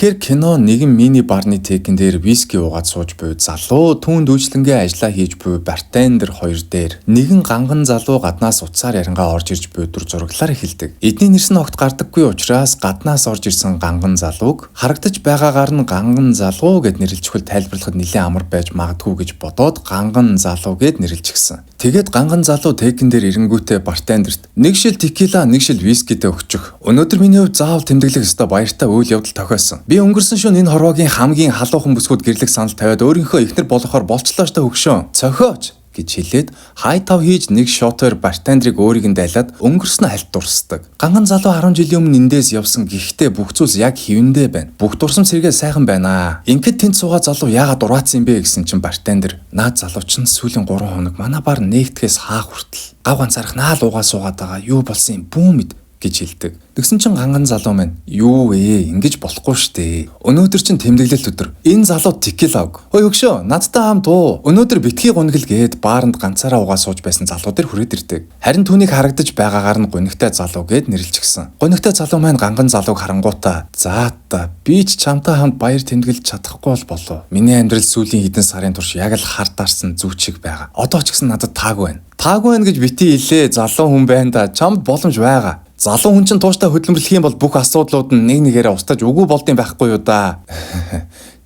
Тэгэхээр кино нэгэн мини барны текэн дээр виски уугаад сууж буй залуу түүнд үйлчлэнгээ ажиллаа хийж буй бартендер хоёр дээр нэгэн ганган залуу гаднаас утсаар ярингаа орж ирж буй дүр зураглаар эхэлдэг. Эдний нэрс нь огт гардаггүй учраас гаднаас орж ирсэн ганган залууг харагдаж байгаагаар нь ганган залуу гэд нэрлэлчихвэл тайлбарлахад нэлээд амар байж магадгүй гэж бодоод ганган залуу гэд нэрлэлчихсэн. Тэгээд ганган залуу текэн дээр ирэнгүүтээ бартендерт нэг шил текила, нэг шил вискидээ өгчих. Өнөөдөр миний хувьд заавал тэмдэглэх ёстой баяртай үйл явдал тохиосон. Би өнгөрсөн шөнө энэ хорвоогийн хамгийн халуухан бүсгүүд гэрлэх санал тавиад өөрийнхөө эхнэр болохоор болчлоо штэ хөгшөө. Цохиоч гэж хэлээд хай тав хийж нэг шотоор бартендрийг өөрийг нь дайлаад өнгөрснөө хальт дурсдаг. Ганган залуу 10 жилийн өмнө эндээс явсан гэхдээ бүх зүйлс яг хэвэндээ байна. Бүх дурсам сэргээ сайхан байна. Ингээд тэнд суугаа залуу яагаад дураацсан юм бэ гэсэн чинь бартендер наад залуу чинь сүүлийн 3 хоног манай бар нээгтгэхээс хаа хүртэл гав ганцаарх наал уугаа суугаад байгаа. Юу болсон юм бүү мэд гэж хэлдэг. Тэгсэн чинь ганган залуу маань юу вэ? Ингэж болохгүй штэ. Өнөөдөр чинь тэмдэглэлт өдөр. Энэ залуу текилаг. Ой өгшөө, надтай хамт уу. Өнөөдөр битгий гунигл гээд бааранд ганцаараа уугаа сууж байсан залуу дээр хүрээд ирдэг. Харин түүнийг харагдаж байгаагаар нь гунигтай залуу гээд нэрлэлчихсэн. Гунигтай залуу маань ганган залууг харангуутаа "За та би ч чамтай хамт баяр тэмдэглэж чадахгүй болов. Миний амьдрал сүүлийн хэдэн сарын турш яг л хар дарсан зүг шиг байгаа. Одоо ч гэсэн надад таагүй байна. Таагүй байна гэж бити хэлээ. Залуу хүн байна да. Чамд боломж байгаа. Залуу хүн чинь тууштай хөдөлмөрлөх юм бол бүх асуудлууд нь нэг нэгээрээ устгаж үгүй болдсон байхгүй юу да.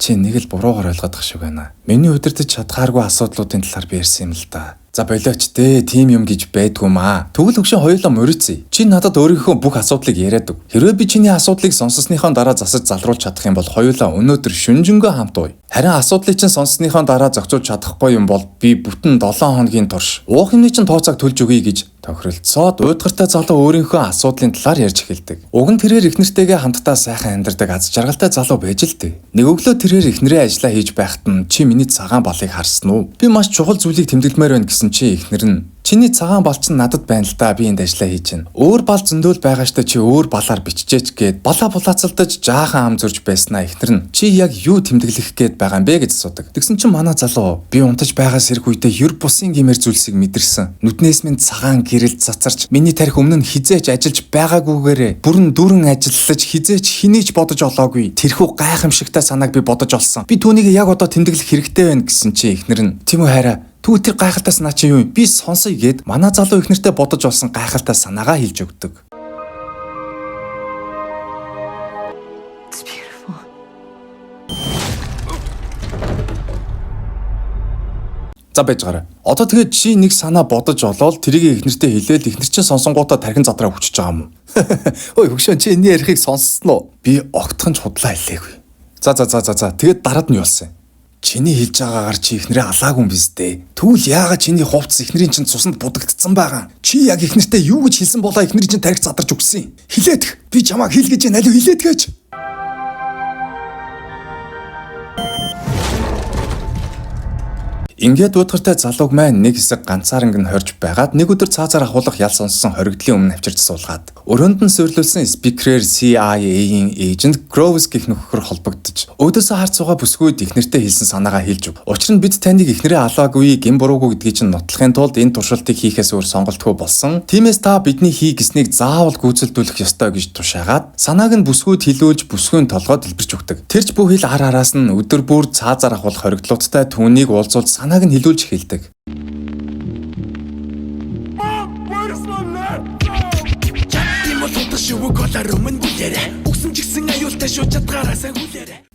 Чи нэг л буруугаар ойлгоод байгаа шиг байна. Миний удирдах чадхааргүй асуудлуудын талаар би ярьсан юм л да. За болооч дээ, тийм юм гэж байдгүй маа. Тэгвэл өгшин хоёулаа мөрөцъе. Чи надад өөрийнхөө бүх асуудлыг яриад өг. Хэрвээ би чиний асуудлыг сонссныхоо дараа засаж залруулж чадах юм бол хоёулаа өнөөдөр шүнжэнгөө хамт ууя. Харин асуудлыг чинь сонссныхоо дараа зохицуулж чадахгүй юм бол би бүтэн 7 хоногийн турш уух юмны чинь тооцоог төлж өгье гэж тохиролцоод уйдгартай залуу өөрийнхөө асуудлын талаар ярьж эхэлдэг. Уг нь тэрээр эхнэртэйгээ хамтдаа сайхан амьдардаг аз жаргалтай залуу байж л дээ. Нэг өглөө тэрээр эхнэрээ ажиллаа хийж байхад нь чи миний цагаан балыг харсан уу? Би маш чухал зүйлийг тэмдэглэмээр байна гэсэн чи эхнэр нь чиний цагаан бал чинь надад байна л да, би энд ажиллаа хийж байна. Өөр бал зөндөөл байгаа штэ чи өөр балаар биччихээч гээд балаа булаацалдаж жаахан ам зурж байснаа эхнэр нь чи яг юу тэмдэглэх гээд байгаа юм бэ гэж асуудаг. Тэгсэн чинь манай залуу би унтаж байгаа сэрх үедээ юр бусын гимэр зүйлсийг мэдэрсэн. Нүднээс минь цагаан гэрэл цацарч миний тарих өмнө нь хизээч ажиллаж байгаагүйгээрээ бүрэн дүрэн ажиллаж хизээч хэнийг ч бодож олоогүй. Тэрхүү гайхамшигтай санааг би бодож олсон. Би түүнийг яг одоо тэмдэглэх хэрэгтэй байна гэсэн чи эхнэр нь тийм үү хараа тэгвэл тэр гайхалтай санаа чи юу юм? Би сонсоё гэд манай залуу ихнэртэй бодож олсон гайхалтай санаагаа хэлж өгдөг. За байж гараа. Одоо тэгээд чи нэг санаа бодож олоод тэрийг ихнэртэй хэлээл ихнэр чинь сонсонгуудаа тархин задраа хүчиж байгаа юм. Ой хөгшөө чи энэ ярихыг сонссон уу? Би огтхон ч худлаа хэлээгүй. За тэгээд дараад нь юу болсон юм? Чиний хэлж байгаагаар чи ихнэрээ алаагүй юм биз дээ. Тэгвэл яагаад чиний хувцас ихнэрийн чинь цуснд будагдсан байгаа? Чи яг ихнэртэй юу гэж хэлсэн болоо ихнэрийн чинь тарих задарч өгсөн юм. Хилээдэх. Би чамайг хэл гэж байна. Алив хилээдгээч. Ингээд уйдгартай залууг маань нэг хэсэг ганцаарнг нь хорж байгаад нэг өдөр цаазаар ахуулах ял сонссон хоригдлын өмнө авчирч суулгаад өрөөнд нь суйрлуулсан спикерээр CIA-ийн эйжент Groves гэх нөхөр холбогдож өөдөөсөө харц суугаа бүсгүйд ихнэртэй хэлсэн санаагаа хэлж өг. Учир нь бид таныг ихнэрээ алаагүй гин буруугүй гэдгийг чинь нотлохын тулд энэ туршилтыг хийхээс өөр сонголтгүй болсон. Тиймээс та бидний хий гэснийг заавал гүйцэлдүүлэх ёстой гэж тушаагаад санааг нь бүсгүйд хилүүлж бүсгүйн толгойд дэлбэрч өгдөг. Тэрч бүх хил ар араас нь өдөр бүр цаазаар ахуулах хоригдлуудтай түүнийг уулзуулж санааг нь хилүүлж эхэлдэг.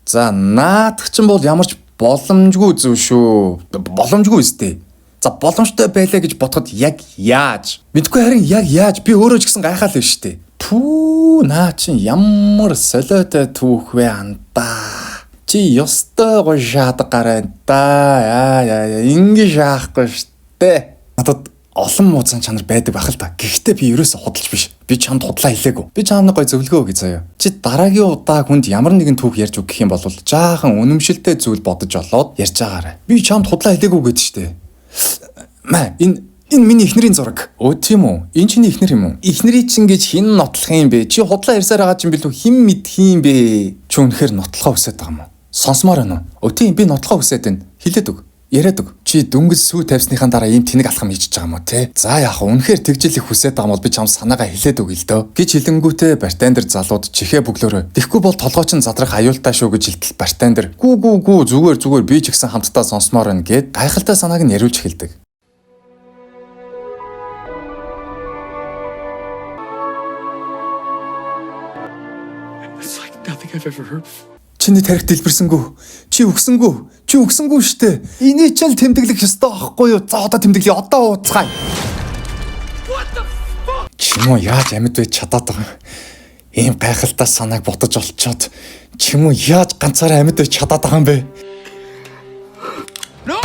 За наадах чинь бол ямар ч боломжгүй зүйл шүү. Боломжгүй үстэй. За боломжтой байлаа гэж бодоход яг яаж? Мэдгүй харин яг яаж би өөрөө ч гэсэн гайхаал байна шүү дээ. Пүү наа чин ямар солиотой түүх вэ андаа. Чи ёстой гоо шаадаг гараа да. Яа ингэ шаахгүй штэ. Надад олон мууцан чанар байдаг байх л та. Гэхдээ би ерөөсө худалж биш. Би чамд худлаа хэлээгүй. Би чамд гой зөвлөгөө өгье заяа. Чи дараагийн удаа хүнд ямар нэгэн түүх ярьж өг гэх юм бол жаахан үнэмшилтэй зүйл бодож олоод ярьж байгаарай. Би чамд худлаа хэлээгүй гэдэг штэ. Маа энэ миний ихнэрийн зураг. Өө тийм үү? Энэ чиний ихнэр юм уу? Ихнэрий чинь гэж хин нотлох юм бэ? Чи худлаа ярьсаар байгаа чинь билүү хэн мэдх юм бэ? Чи үнэхээр нотлохоо хүсэж байгаа юм уу? Сонсомоор байна уу? Өө тийм би нотлохоо хүсэж байна. Хэлээд өг. Яриад өг. Чи дөнгөж сүү тавьсныхаа дараа ийм тэнэг алхам хийж байгаа юм уу те? За яах вэ? Үнэхээр тэгжил их хүсээд байгаа юм бол би чам санаагаа хэлээд өг л дөө. Гэж хэлэнгүүтээ бартендер залууд чихээ бүглөөрөө. Тэгэхгүй бол толгой чинь задрах аюултай шүү гэж хэлтэл бартендер гүү зүгээр би ч гэсэн хамтдаа сонсомоор байна гэд гайхалтай санааг нь яриулж эхэлдэг. It's like nothing I've ever heard before. Чиний тарих дэлбэрсэнгүү. Чи өгсөнгүү штэ. Энийг ч л тэмдэглэх ёстой байхгүй юу? За одоо тэмдэглэе. Одоо ууцгаая. Чимөө яаж амьд байж чадаад байгаа юм? Ийм гайхалтай санааг ботож олцоод чимөө яаж ганцаараа амьд байж чадаад байгаа юм бэ? No!